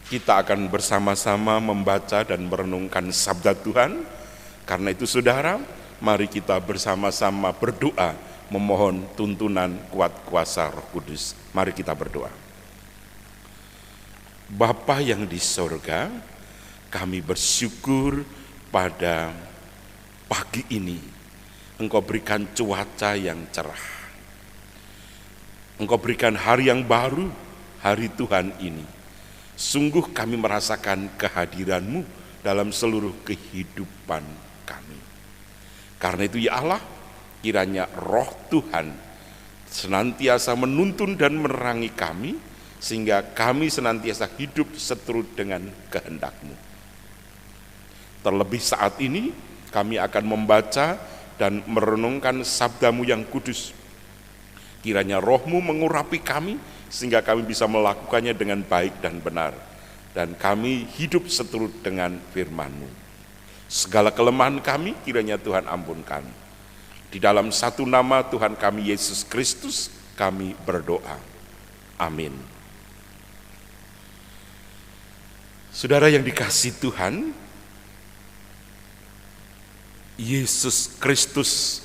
Kita akan bersama-sama membaca dan merenungkan sabda Tuhan. Karena itu saudara, mari kita bersama-sama berdoa memohon tuntunan kuat kuasa Roh Kudus. Mari kita berdoa. Bapa yang di sorga, kami bersyukur pada pagi ini Engkau berikan cuaca yang cerah. Engkau berikan hari yang baru, hari Tuhan ini. Sungguh kami merasakan kehadiran-Mu dalam seluruh kehidupan kami. Karena itu ya Allah, kiranya Roh Tuhan senantiasa menuntun dan menerangi kami, sehingga kami senantiasa hidup seturut dengan kehendak-Mu. Terlebih saat ini kami akan membaca dan merenungkan sabda-Mu yang kudus. Kiranya Roh-Mu mengurapi kami, sehingga kami bisa melakukannya dengan baik dan benar, dan kami hidup seturut dengan firman-Mu. Segala kelemahan kami kiranya Tuhan ampunkan. Di dalam satu nama Tuhan kami Yesus Kristus kami berdoa. Amin. Saudara yang dikasihi Tuhan, Yesus Kristus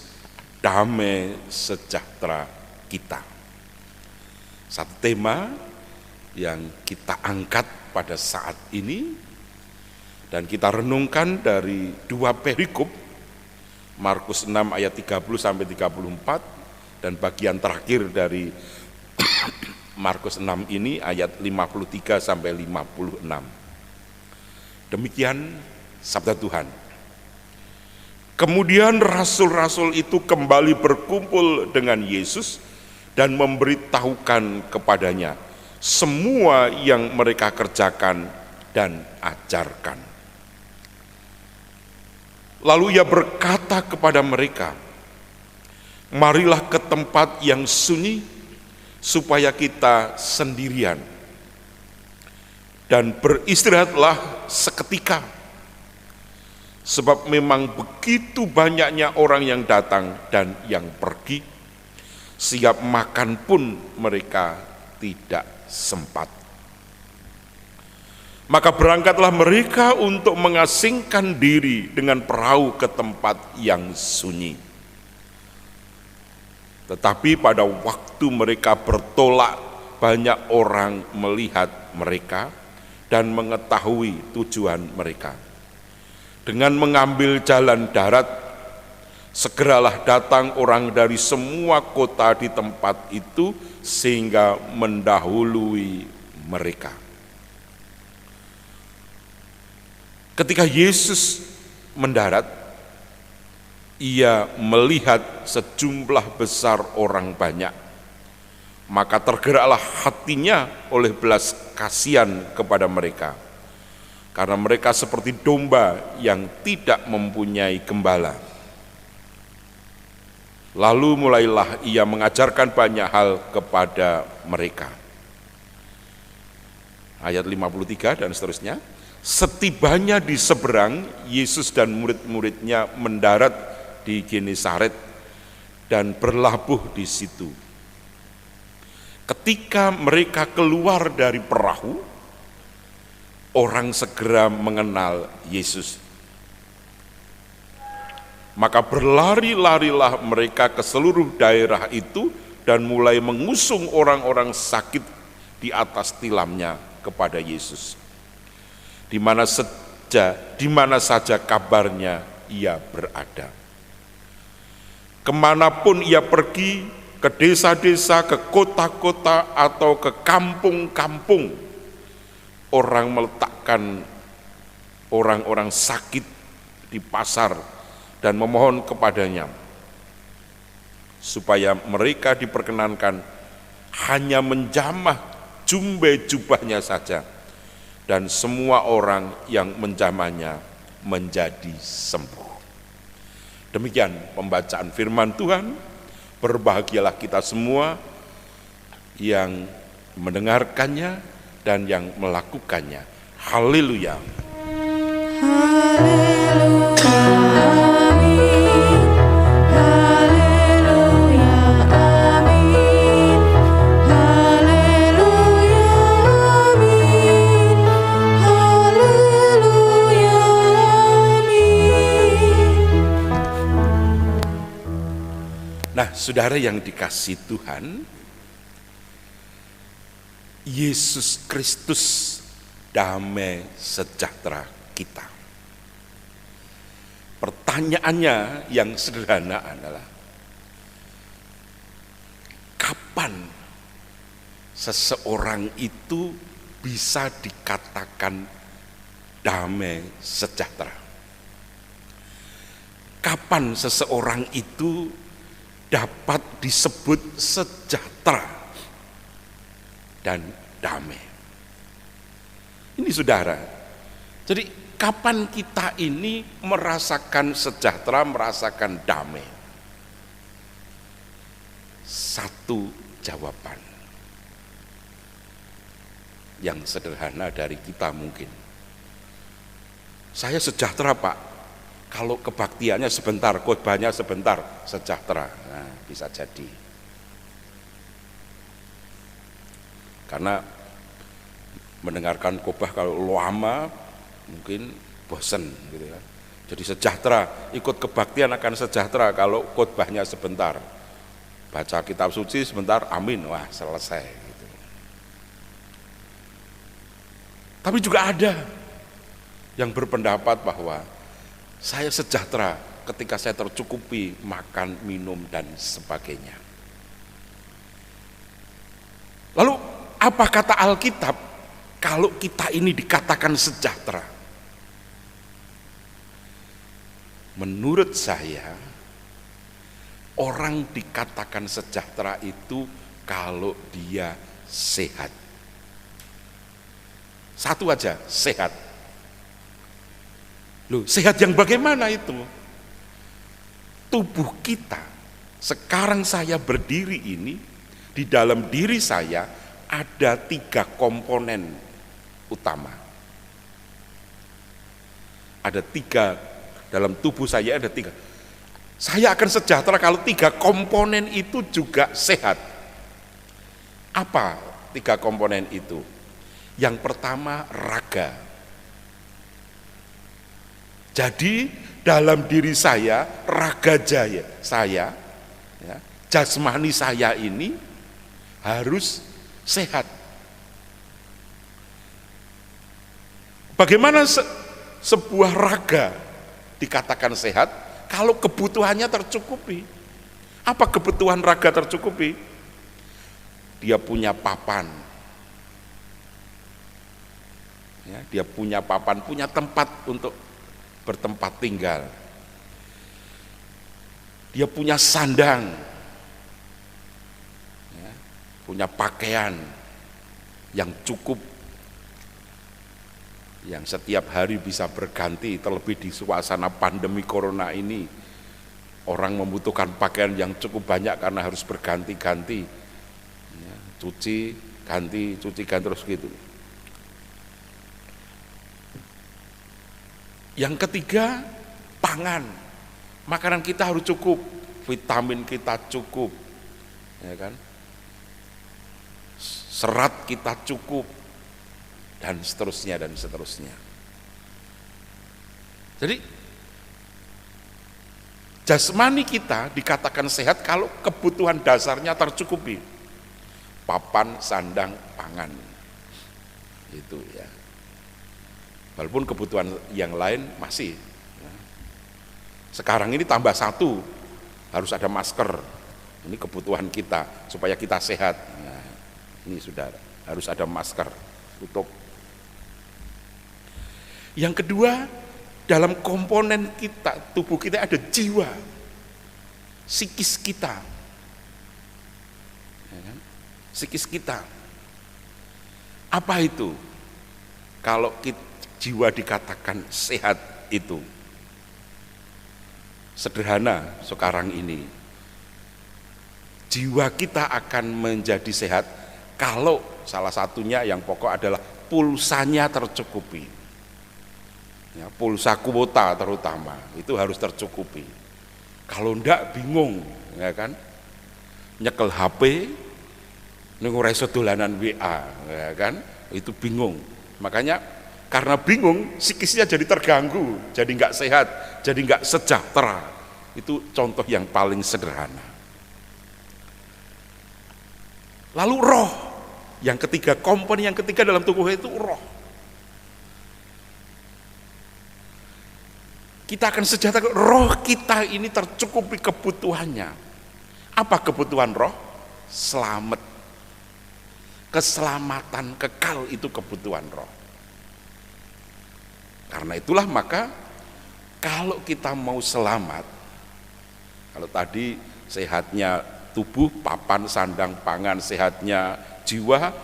damai sejahtera kita. Satu tema yang kita angkat pada saat ini dan kita renungkan dari dua perikop, Markus 6 ayat 30 sampai 34 dan bagian terakhir dari Markus 6 ini ayat 53 sampai 56. Demikian sabda Tuhan. Kemudian rasul-rasul itu kembali berkumpul dengan Yesus dan memberitahukan kepadanya semua yang mereka kerjakan dan ajarkan. Lalu ia berkata kepada mereka, marilah ke tempat yang sunyi supaya kita sendirian dan beristirahatlah seketika. Sebab memang begitu banyaknya orang yang datang dan yang pergi, siap makan pun mereka tidak sempat. Maka berangkatlah mereka untuk mengasingkan diri dengan perahu ke tempat yang sunyi. Tetapi pada waktu mereka bertolak, banyak orang melihat mereka dan mengetahui tujuan mereka. Dengan mengambil jalan darat, segeralah datang orang dari semua kota di tempat itu sehingga mendahului mereka. Ketika Yesus mendarat, ia melihat sejumlah besar orang banyak, maka tergeraklah hatinya oleh belas kasihan kepada mereka, karena mereka seperti domba yang tidak mempunyai gembala. Lalu mulailah ia mengajarkan banyak hal kepada mereka. Ayat 53 dan seterusnya. Setibanya di seberang, Yesus dan murid-muridnya mendarat di Genesaret dan berlabuh di situ. Ketika mereka keluar dari perahu, orang segera mengenal Yesus. Maka berlari-larilah mereka ke seluruh daerah itu dan mulai mengusung orang-orang sakit di atas tilamnya kepada Yesus. Di mana saja kabarnya ia berada. Kemanapun ia pergi, ke desa-desa, ke kota-kota, atau ke kampung-kampung, orang meletakkan orang-orang sakit di pasar dan memohon kepadanya supaya mereka diperkenankan hanya menjamah jumbe jubahnya saja, dan semua orang yang menjamahnya menjadi sembuh. Demikian pembacaan firman Tuhan. Berbahagialah kita semua yang mendengarkannya dan yang melakukannya. Haleluya. saudara yang dikasihi Tuhan, Yesus Kristus damai sejahtera kita. Pertanyaannya yang sederhana adalah, kapan seseorang itu bisa dikatakan damai sejahtera? Kapan seseorang itu dapat disebut sejahtera dan damai? Ini saudara, jadi kapan kita ini merasakan sejahtera, merasakan damai? Satu jawaban yang sederhana dari kita mungkin, saya sejahtera Pak, kalau kebaktiannya sebentar, khotbahnya sebentar, sejahtera. Nah, bisa jadi. Karena mendengarkan khotbah kalau lama mungkin bosan gitu ya. Jadi sejahtera, ikut kebaktian akan sejahtera kalau khotbahnya sebentar. Baca kitab suci sebentar, amin, wah selesai gitu. Tapi juga ada yang berpendapat bahwa saya sejahtera ketika saya tercukupi makan, minum, dan sebagainya. Lalu apa kata Alkitab kalau kita ini dikatakan sejahtera? Menurut saya, orang dikatakan sejahtera itu kalau dia sehat. Satu aja, sehat. Loh, sehat yang bagaimana itu? Tubuh kita, sekarang saya berdiri ini, di dalam diri saya ada 3 komponen utama. Ada 3, dalam tubuh saya ada 3. Saya akan sejahtera kalau 3 komponen itu juga sehat. Apa 3 komponen itu? Yang pertama, raga. Jadi dalam diri saya, raga saya, ya, jasmani saya ini harus sehat. Bagaimana sebuah raga dikatakan sehat? Kalau kebutuhannya tercukupi. Apa kebutuhan raga tercukupi? Dia punya papan. Ya, dia punya papan, punya tempat untuk bertempat tinggal. Dia punya sandang. Ya, punya pakaian yang cukup, yang setiap hari bisa berganti, terlebih di suasana pandemi corona ini. Orang membutuhkan pakaian yang cukup banyak karena harus berganti-ganti, ya, cuci ganti terus gitu. Yang ketiga, pangan. Makanan kita harus cukup, vitamin kita cukup, ya kan? Serat kita cukup, dan seterusnya dan seterusnya. Jadi jasmani kita dikatakan sehat kalau kebutuhan dasarnya tercukupi. Papan, sandang, pangan. Itu ya. Walaupun kebutuhan yang lain masih. Ya. Sekarang ini tambah 1, harus ada masker. Ini kebutuhan kita supaya kita sehat. Nah, ini sudah harus ada masker tutup. Yang kedua, dalam komponen kita, tubuh kita ada jiwa, psikis kita, ya kan? Psikis kita. Apa itu? Kalau jiwa dikatakan sehat itu, sederhana sekarang ini, jiwa kita akan menjadi sehat kalau salah satunya yang pokok adalah pulsanya tercukupi. Ya, pulsa kuota terutama itu harus tercukupi. Kalau enggak bingung, ya kan? Nyekel HP, nunggu dolanan WA, ya kan? Itu bingung. Makanya karena bingung, psikisnya jadi terganggu, jadi enggak sehat, jadi enggak sejahtera. Itu contoh yang paling sederhana. Lalu roh, yang ketiga, komponen yang ketiga dalam tubuh itu roh. Kita akan sejahtera, roh kita ini tercukupi kebutuhannya. Apa kebutuhan roh? Selamat. Keselamatan kekal itu kebutuhan roh. Karena itulah maka kalau kita mau selamat, kalau tadi sehatnya tubuh, papan, sandang, pangan, sehatnya jiwa,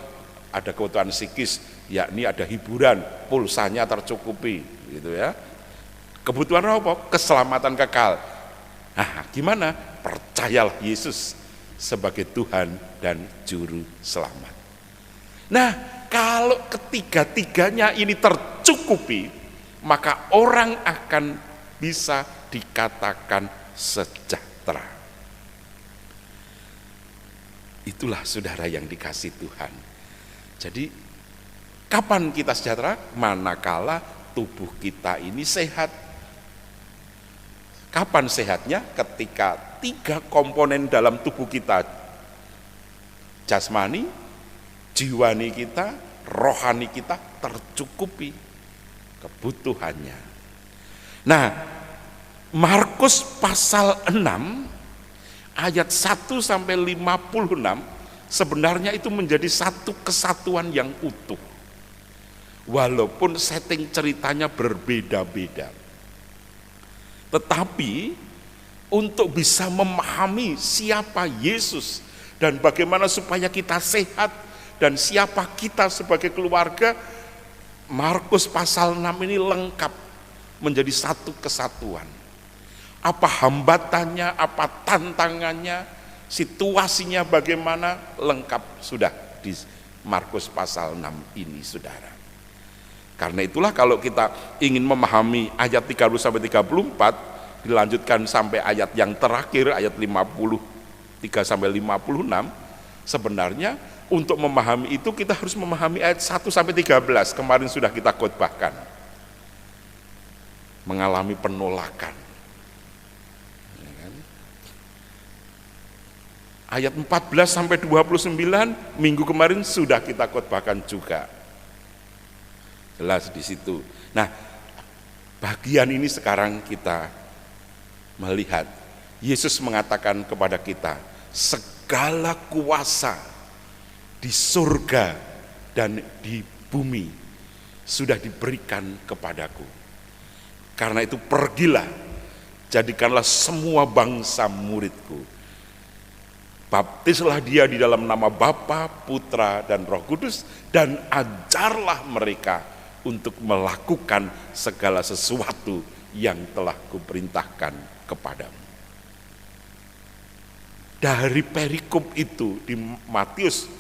ada kebutuhan psikis, yakni ada hiburan, pulsanya tercukupi, gitu ya. Kebutuhan roh apa? Keselamatan kekal. Nah, gimana? Percayalah Yesus sebagai Tuhan dan Juru Selamat. Nah, kalau ketiga-tiganya ini tercukupi, maka orang akan bisa dikatakan sejahtera. Itulah saudara yang dikasih Tuhan. Jadi, kapan kita sejahtera? Manakala tubuh kita ini sehat. Kapan sehatnya? Ketika 3 komponen dalam tubuh kita, jasmani, jiwani kita, rohani kita tercukupi kebutuhannya. Nah, Markus pasal 6 ayat 1 sampai 56 sebenarnya itu menjadi satu kesatuan yang utuh. Walaupun setting ceritanya berbeda-beda. Tetapi untuk bisa memahami siapa Yesus dan bagaimana supaya kita sehat dan siapa kita sebagai keluarga, Markus pasal 6 ini lengkap menjadi satu kesatuan. Apa hambatannya, apa tantangannya, situasinya bagaimana, lengkap sudah di Markus pasal 6 ini, saudara. Karena itulah kalau kita ingin memahami ayat 30 sampai 34, dilanjutkan sampai ayat yang terakhir, ayat 53 sampai 56, sebenarnya untuk memahami itu kita harus memahami ayat 1 sampai 13. Kemarin sudah kita khotbahkan. Mengalami penolakan. Ayat 14 sampai 29 minggu kemarin sudah kita khotbahkan juga. Jelas di situ. Nah, bagian ini sekarang kita melihat Yesus mengatakan kepada kita, segala kuasa di surga dan di bumi sudah diberikan kepadaku. Karena itu pergilah, jadikanlah semua bangsa muridku. Baptislah dia di dalam nama Bapa, Putra, dan Roh Kudus, dan ajarlah mereka untuk melakukan segala sesuatu yang telah kuperintahkan kepadamu. Dari perikop itu di Matius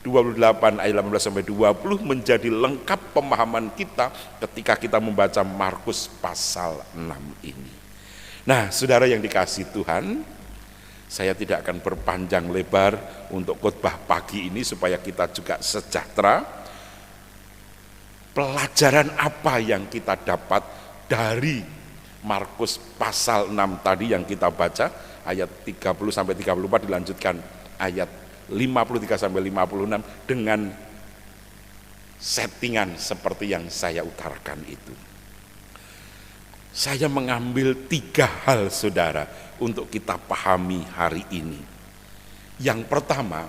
28 ayat 18 sampai 20 menjadi lengkap pemahaman kita ketika kita membaca Markus pasal 6 ini. Nah, saudara yang dikasihi Tuhan, saya tidak akan berpanjang lebar untuk khotbah pagi ini supaya kita juga sejahtera. Pelajaran apa yang kita dapat dari Markus pasal 6 tadi yang kita baca, ayat 30 sampai 34 dilanjutkan ayat 53 sampai 56 dengan settingan seperti yang saya utarakan itu. Saya mengambil 3 hal, saudara, untuk kita pahami hari ini. Yang pertama,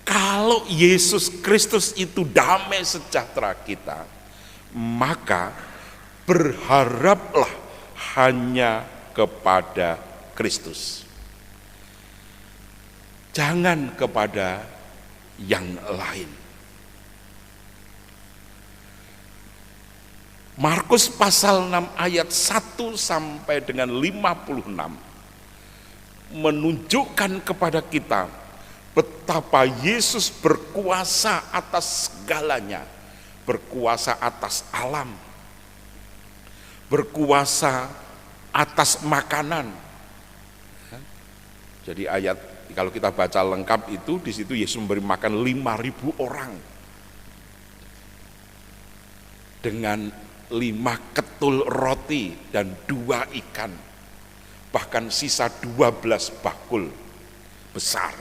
kalau Yesus Kristus itu damai sejahtera kita, maka berharaplah hanya kepada Kristus. Jangan kepada yang lain. Markus pasal 6 ayat 1 sampai dengan 56 menunjukkan kepada kita betapa Yesus berkuasa atas segalanya, berkuasa atas alam, berkuasa atas makanan. Jadi ayat kalau kita baca lengkap itu di situ Yesus memberi makan 5.000 orang dengan 5 ketul roti dan 2 ikan, bahkan sisa 12 bakul besar.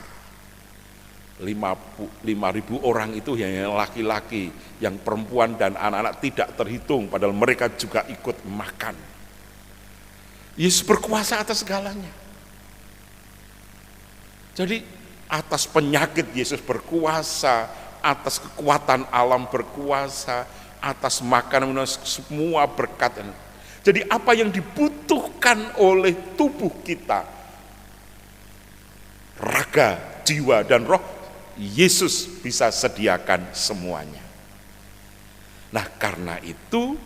5.000 orang itu yang laki-laki, yang perempuan dan anak-anak tidak terhitung, padahal mereka juga ikut makan. Yesus berkuasa atas segalanya. Jadi atas penyakit Yesus berkuasa, atas kekuatan alam berkuasa, atas makanan semua berkat. Jadi apa yang dibutuhkan oleh tubuh kita, raga, jiwa, dan roh, Yesus bisa sediakan semuanya. Nah, karena itu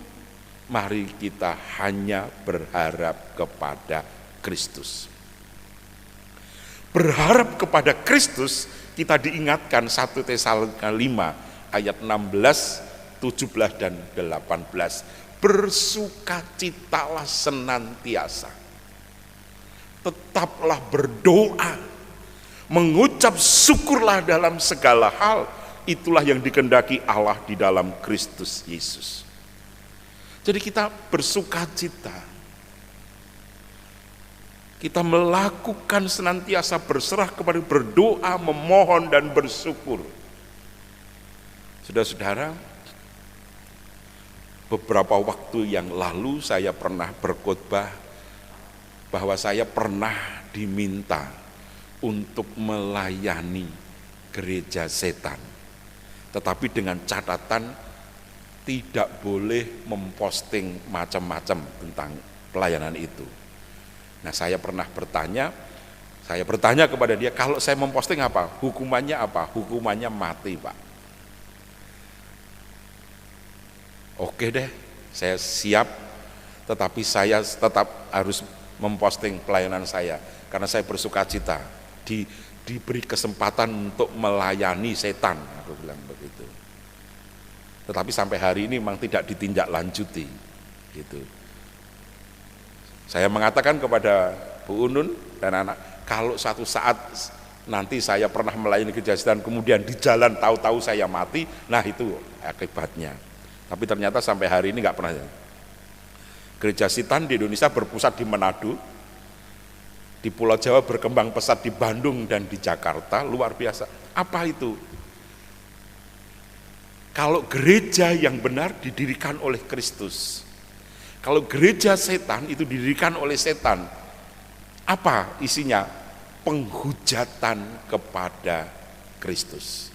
mari kita hanya berharap kepada Kristus. Berharap kepada Kristus, kita diingatkan 1 Tesalonika 5 ayat 16, 17 dan 18. Bersukacitalah senantiasa. Tetaplah berdoa. Mengucap syukurlah dalam segala hal, itulah yang dikehendaki Allah di dalam Kristus Yesus. Jadi kita bersukacita, kita melakukan senantiasa berserah kepada, berdoa, memohon dan bersyukur. Saudara-saudara, beberapa waktu yang lalu saya pernah berkhotbah bahwa saya pernah diminta untuk melayani gereja setan, tetapi dengan catatan tidak boleh memposting macam-macam tentang pelayanan itu. Nah, saya pernah bertanya kepada dia, kalau saya memposting apa? Hukumannya apa? Hukumannya mati, Pak. Oke deh, saya siap, tetapi saya tetap harus memposting pelayanan saya, karena saya bersukacita diberi kesempatan untuk melayani setan, aku bilang begitu. Tetapi sampai hari ini memang tidak ditindaklanjuti, gitu. Saya mengatakan kepada Bu Unun dan anak, kalau satu saat nanti saya pernah melayani gereja setan, kemudian di jalan tahu-tahu saya mati, nah itu akibatnya. Tapi ternyata sampai hari ini nggak pernah. Gereja setan di Indonesia berpusat di Manado, di Pulau Jawa berkembang pesat di Bandung dan di Jakarta, luar biasa. Apa itu? Kalau gereja yang benar didirikan oleh Kristus, kalau gereja setan itu didirikan oleh setan, apa isinya? Penghujatan kepada Kristus.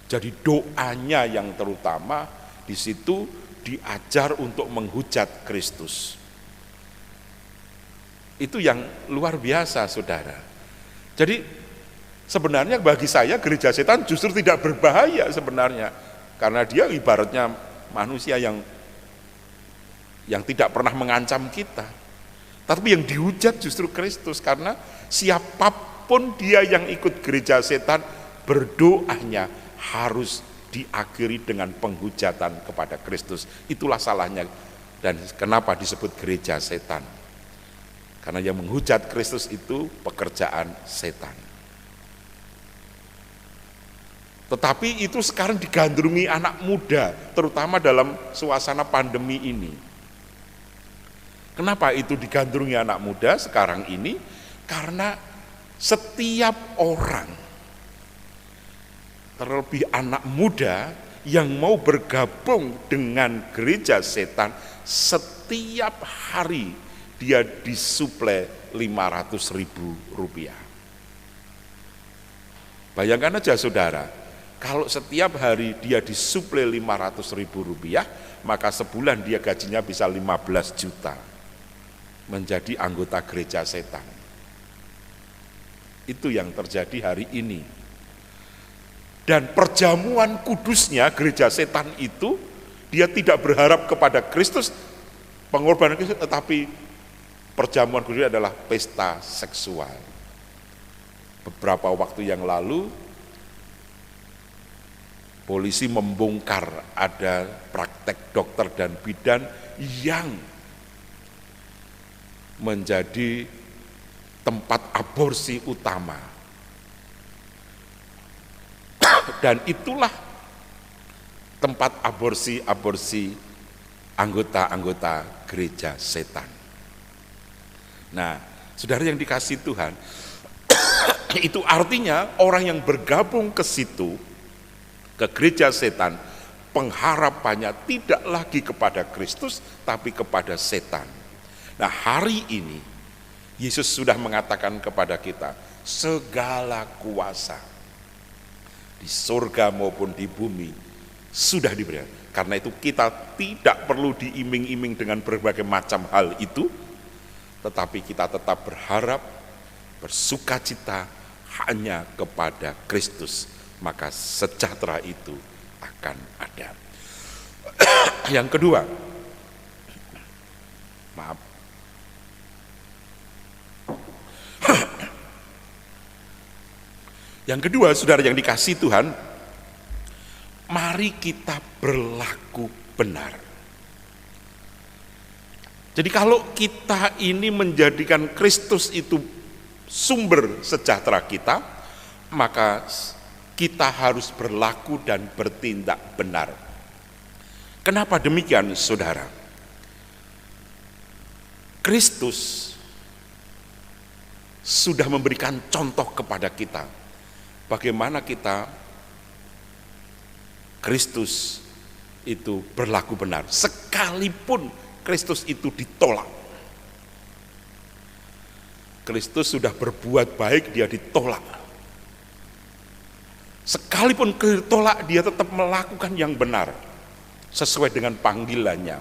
Jadi doanya yang terutama di situ diajar untuk menghujat Kristus. Itu yang luar biasa, saudara. Jadi sebenarnya bagi saya gereja setan justru tidak berbahaya sebenarnya, karena dia ibaratnya manusia yang tidak pernah mengancam kita. Tapi yang dihujat justru Kristus, karena siapapun dia yang ikut gereja setan, berdoanya harus diakhiri dengan penghujatan kepada Kristus. Itulah salahnya, dan kenapa disebut gereja setan. Karena yang menghujat Kristus itu pekerjaan setan. Tetapi itu sekarang digandrungi anak muda, terutama dalam suasana pandemi ini. Kenapa itu digandrungi anak muda sekarang ini? Karena setiap orang, terlebih anak muda yang mau bergabung dengan gereja setan, setiap hari dia disuplai 500.000 rupiah. Bayangkan aja, saudara, kalau setiap hari dia disuplai 500.000 rupiah, maka sebulan dia gajinya bisa 15 juta menjadi anggota gereja setan. Itu yang terjadi hari ini. Dan perjamuan kudusnya gereja setan itu, dia tidak berharap kepada Kristus, pengorbanan Kristus, tetapi perjamuan kudus adalah pesta seksual. Beberapa waktu yang lalu, polisi membongkar ada praktek dokter dan bidan yang menjadi tempat aborsi utama. Dan itulah tempat aborsi anggota-anggota gereja setan. Nah, saudara yang dikasihi Tuhan, Itu artinya orang yang bergabung ke situ, ke gereja setan, pengharapannya tidak lagi kepada Kristus, tapi kepada setan. Nah, hari ini Yesus sudah mengatakan kepada kita, segala kuasa di surga maupun di bumi sudah diberikan. Karena itu kita tidak perlu diiming-iming dengan berbagai macam hal itu, tetapi kita tetap berharap, bersukacita hanya kepada Kristus, maka sejahtera itu akan ada. Yang kedua, maaf, yang kedua, saudara yang dikasihi Tuhan, mari kita berlaku benar. Jadi kalau kita ini menjadikan Kristus itu sumber sejahtera kita, maka kita harus berlaku dan bertindak benar. Kenapa demikian, saudara? Kristus sudah memberikan contoh kepada kita bagaimana kita Kristus itu berlaku benar, sekalipun Kristus itu ditolak. Kristus sudah berbuat baik, dia ditolak. Sekalipun ditolak, dia tetap melakukan yang benar sesuai dengan panggilannya.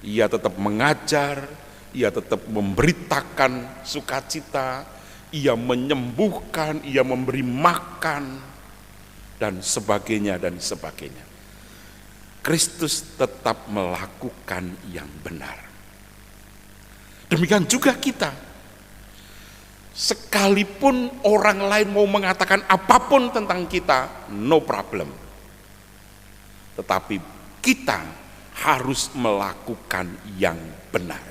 Ia tetap mengajar, ia tetap memberitakan sukacita, ia menyembuhkan, ia memberi makan, dan sebagainya dan sebagainya. Kristus tetap melakukan yang benar. Demikian juga kita. Sekalipun orang lain mau mengatakan apapun tentang kita, no problem. Tetapi kita harus melakukan yang benar.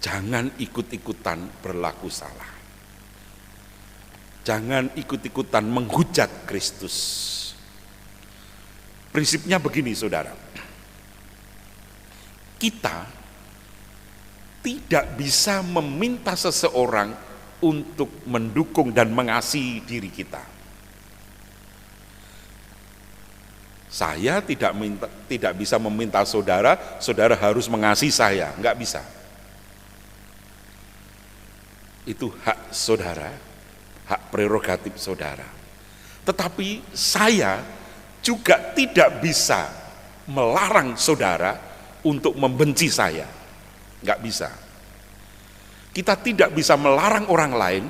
Jangan ikut-ikutan berlaku salah. Jangan ikut-ikutan menghujat Kristus. Prinsipnya begini, saudara. Kita tidak bisa meminta seseorang untuk mendukung dan mengasihi diri kita. Saya tidak bisa meminta saudara harus mengasihi saya, enggak bisa. Itu hak saudara, hak prerogatif saudara. Tetapi saya juga tidak bisa melarang saudara untuk membenci saya, enggak bisa. Kita tidak bisa melarang orang lain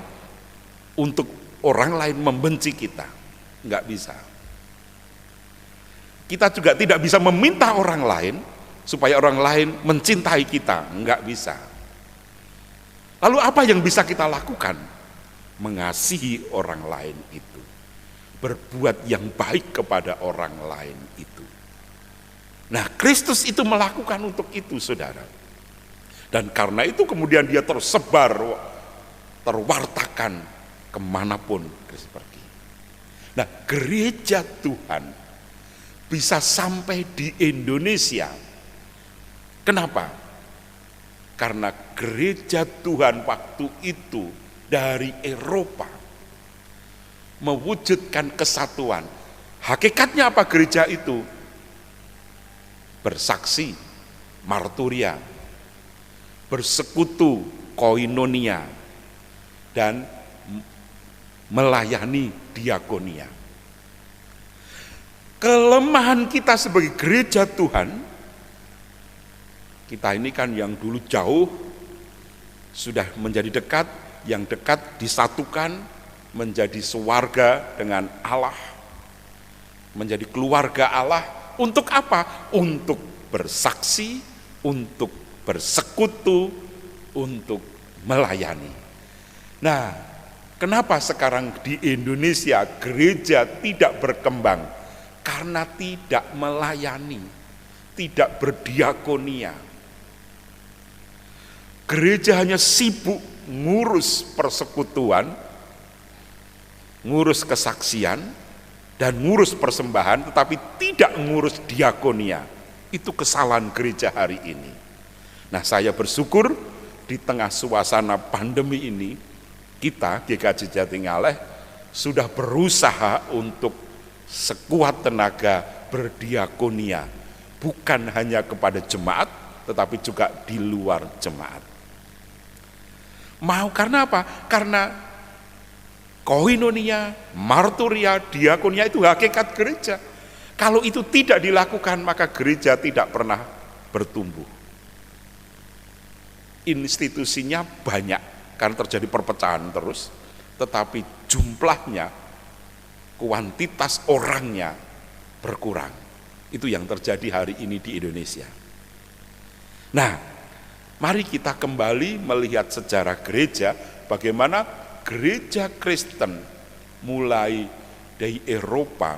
untuk orang lain membenci kita, enggak bisa. Kita juga tidak bisa meminta orang lain supaya orang lain mencintai kita, enggak bisa. Lalu apa yang bisa kita lakukan? Mengasihi orang lain itu, berbuat yang baik kepada orang lain itu. Nah, Kristus itu melakukan untuk itu, saudara. Dan karena itu kemudian dia tersebar, terwartakan kemanapun Kristus pergi. Nah, gereja Tuhan bisa sampai di Indonesia. Kenapa? Karena gereja Tuhan waktu itu dari Eropa mewujudkan kesatuan. Hakikatnya apa gereja itu? Bersaksi, marturia, bersekutu, koinonia, dan melayani diakonia. Kelemahan kita sebagai gereja Tuhan, kita ini kan yang dulu jauh sudah menjadi dekat, yang dekat disatukan menjadi sewarga dengan Allah, menjadi keluarga Allah. Untuk apa? Untuk bersaksi, untuk bersekutu, untuk melayani. Nah, kenapa sekarang di Indonesia gereja tidak berkembang? Karena tidak melayani, tidak berdiakonia. Gereja hanya sibuk ngurus persekutuan, ngurus kesaksian, dan ngurus persembahan, tetapi tidak ngurus diakonia. Itu kesalahan gereja hari ini. Nah, saya bersyukur di tengah suasana pandemi ini, kita GKJ Jatingaleh sudah berusaha untuk sekuat tenaga berdiakonia, bukan hanya kepada jemaat, tetapi juga di luar jemaat. Mau karena apa? Karena koinonia, marturia, diakonia itu hakikat gereja. Kalau itu tidak dilakukan, maka gereja tidak pernah bertumbuh. Institusinya banyak, karena terjadi perpecahan terus, tetapi jumlahnya, kuantitas orangnya berkurang. Itu yang terjadi hari ini di Indonesia. Nah, mari kita kembali melihat sejarah gereja, bagaimana gereja Kristen mulai dari Eropa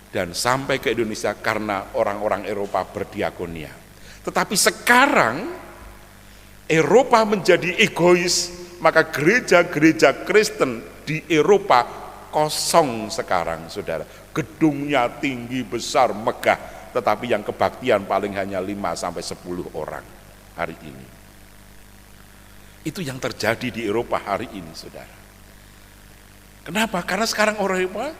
dan sampai ke Indonesia karena orang-orang Eropa berdiakonia. Tetapi sekarang Eropa menjadi egois, maka gereja-gereja Kristen di Eropa kosong sekarang, saudara. Gedungnya tinggi, besar, megah, tetapi yang kebaktian paling hanya 5-10 orang hari ini. Itu yang terjadi di Eropa hari ini, saudara. Kenapa? Karena sekarang orang Eropa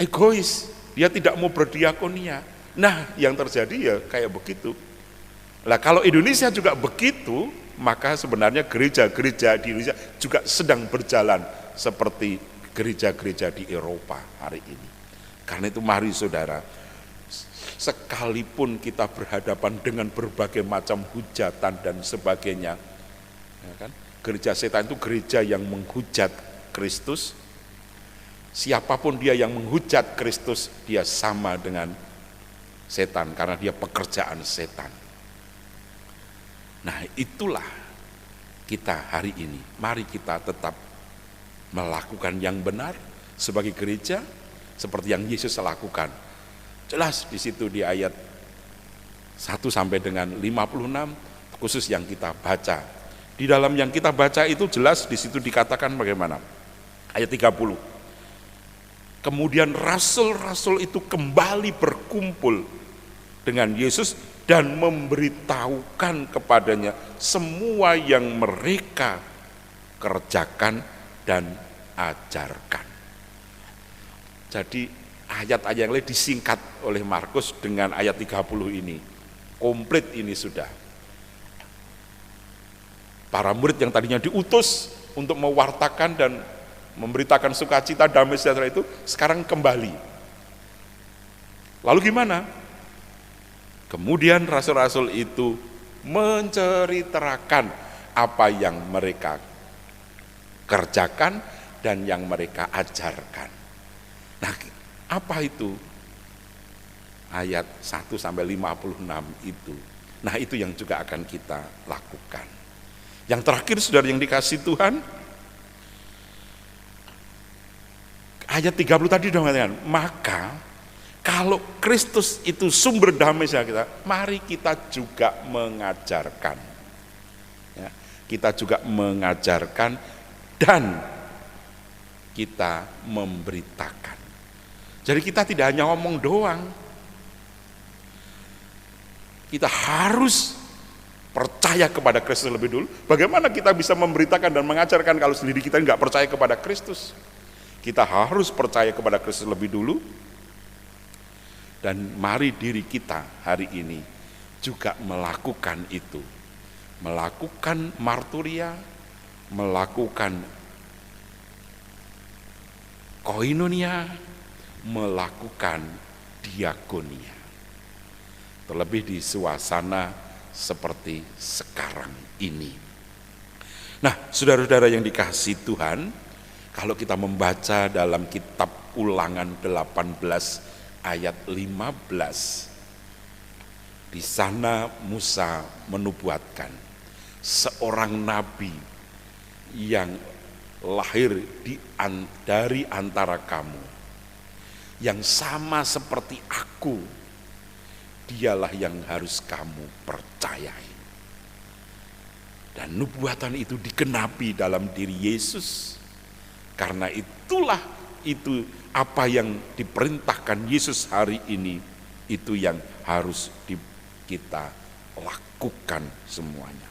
egois, dia tidak mau berdiakonia. Nah, yang terjadi ya kayak begitu. Nah, kalau Indonesia juga begitu, maka sebenarnya gereja-gereja di Indonesia juga sedang berjalan seperti gereja-gereja di Eropa hari ini. Karena itu mari saudara, sekalipun kita berhadapan dengan berbagai macam hujatan dan sebagainya, ya kan? Gereja setan itu gereja yang menghujat Kristus. Siapapun dia yang menghujat Kristus, dia sama dengan setan karena dia pekerjaan setan. Nah, itulah kita hari ini. Mari kita tetap melakukan yang benar sebagai gereja seperti yang Yesus lakukan. Jelas di situ di ayat 1 sampai dengan 56 khusus yang kita baca. Di dalam yang kita baca itu jelas di situ dikatakan bagaimana? Ayat 30. Kemudian rasul-rasul itu kembali berkumpul dengan Yesus dan memberitahukan kepadanya semua yang mereka kerjakan dan ajarkan. Jadi ayat-ayat yang lain disingkat oleh Markus dengan ayat 30 ini. Komplit ini sudah. Para murid yang tadinya diutus untuk mewartakan dan memberitakan sukacita, damai sejahtera itu sekarang kembali. Lalu gimana? Kemudian rasul-rasul itu menceritakan apa yang mereka kerjakan dan yang mereka ajarkan. Nah, apa itu? Ayat 1 sampai 56 itu. Nah, itu yang juga akan kita lakukan. Yang terakhir, saudara yang dikasih Tuhan, ayat 30 tadi dong, maka kalau Kristus itu sumber damai kita, mari kita juga mengajarkan. Ya, kita juga mengajarkan dan kita memberitakan. Jadi kita tidak hanya ngomong doang, kita harus percaya kepada Kristus lebih dulu. Bagaimana kita bisa memberitakan dan mengajarkan kalau sendiri kita nggak percaya kepada Kristus? Kita harus percaya kepada Kristus lebih dulu. Dan mari diri kita hari ini juga melakukan itu. Melakukan marturia, melakukan koinonia, melakukan diakonia. Terlebih di suasana seperti sekarang ini. Nah, saudara-saudara yang dikasihi Tuhan, kalau kita membaca dalam kitab Ulangan 18 ayat 15, di sana Musa menubuatkan seorang nabi yang lahir dari antara kamu, yang sama seperti aku, dialah yang harus kamu percayai. Dan nubuatan itu digenapi dalam diri Yesus. Karena itulah itu apa yang diperintahkan Yesus hari ini, itu yang harus kita lakukan semuanya.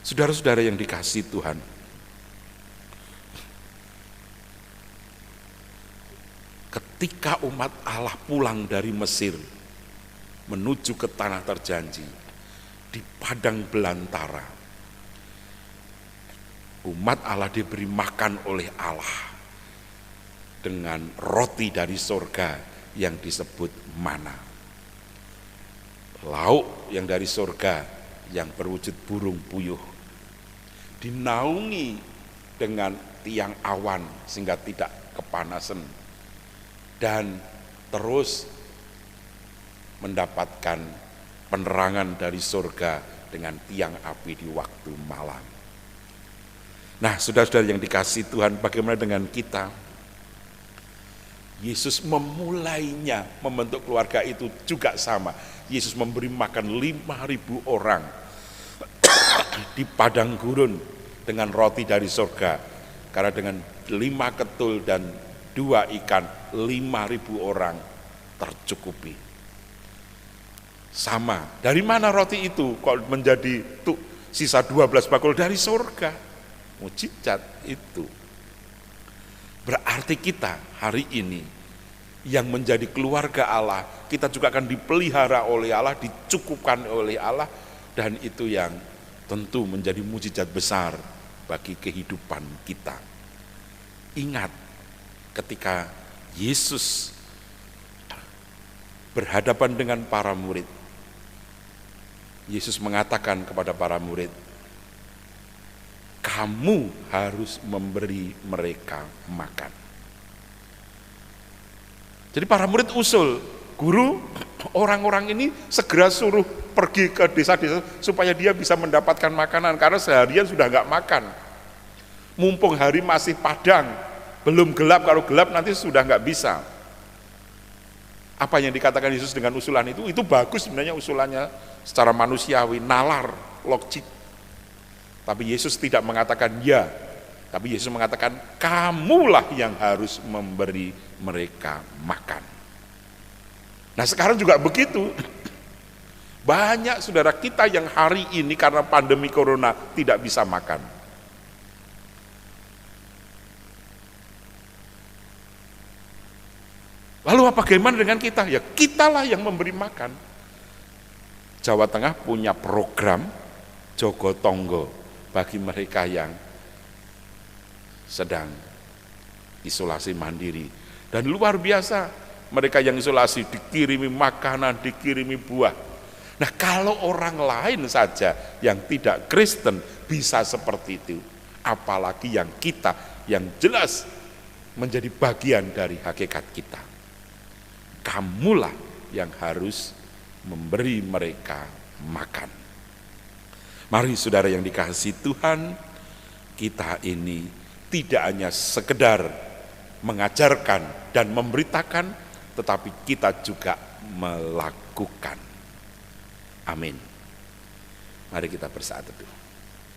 Saudara-saudara yang dikasihi Tuhan, ketika umat Allah pulang dari Mesir menuju ke tanah terjanji, di padang belantara, umat Allah diberi makan oleh Allah dengan roti dari sorga yang disebut mana. Lauk yang dari sorga yang berwujud burung puyuh, dinaungi dengan tiang awan sehingga tidak kepanasan, dan terus mendapatkan penerangan dari sorga dengan tiang api di waktu malam. Nah, saudara-saudara yang dikasihi Tuhan, bagaimana dengan kita? Yesus memulainya membentuk keluarga itu juga sama. Yesus memberi makan 5.000 orang di padang gurun dengan roti dari sorga. Karena dengan 5 ketul dan 2 ikan, 5.000 orang tercukupi. Sama, dari mana roti itu kok menjadi sisa 12 bakul? Dari sorga. Mujizat itu. Berarti kita hari ini yang menjadi keluarga Allah, kita juga akan dipelihara oleh Allah, dicukupkan oleh Allah, dan itu yang tentu menjadi mujizat besar bagi kehidupan kita. Ingat, ketika Yesus berhadapan dengan para murid, Yesus mengatakan kepada para murid, kamu harus memberi mereka makan. Jadi para murid usul, guru, orang-orang ini segera suruh pergi ke desa-desa supaya dia bisa mendapatkan makanan, karena seharian sudah enggak makan. Mumpung hari masih padang, belum gelap, kalau gelap nanti sudah enggak bisa. Apa yang dikatakan Yesus dengan usulan itu bagus sebenarnya usulannya secara manusiawi, nalar, logik. Tapi Yesus tidak mengatakan ya, tapi Yesus mengatakan kamulah yang harus memberi mereka makan. Nah, sekarang juga begitu. Banyak saudara kita yang hari ini karena pandemi corona tidak bisa makan. Lalu bagaimana dengan kita? Ya, kitalah yang memberi makan. Jawa Tengah punya program Jogo Tonggo bagi mereka yang sedang isolasi mandiri. Dan luar biasa, mereka yang isolasi dikirimi makanan, dikirimi buah. Nah, kalau orang lain saja yang tidak Kristen bisa seperti itu, apalagi yang kita yang jelas menjadi bagian dari hakikat kita. Kamulah yang harus memberi mereka makan. Mari saudara yang dikasihi Tuhan, kita ini tidak hanya sekedar mengajarkan dan memberitakan, tetapi kita juga melakukan. Amin. Mari kita bersatu.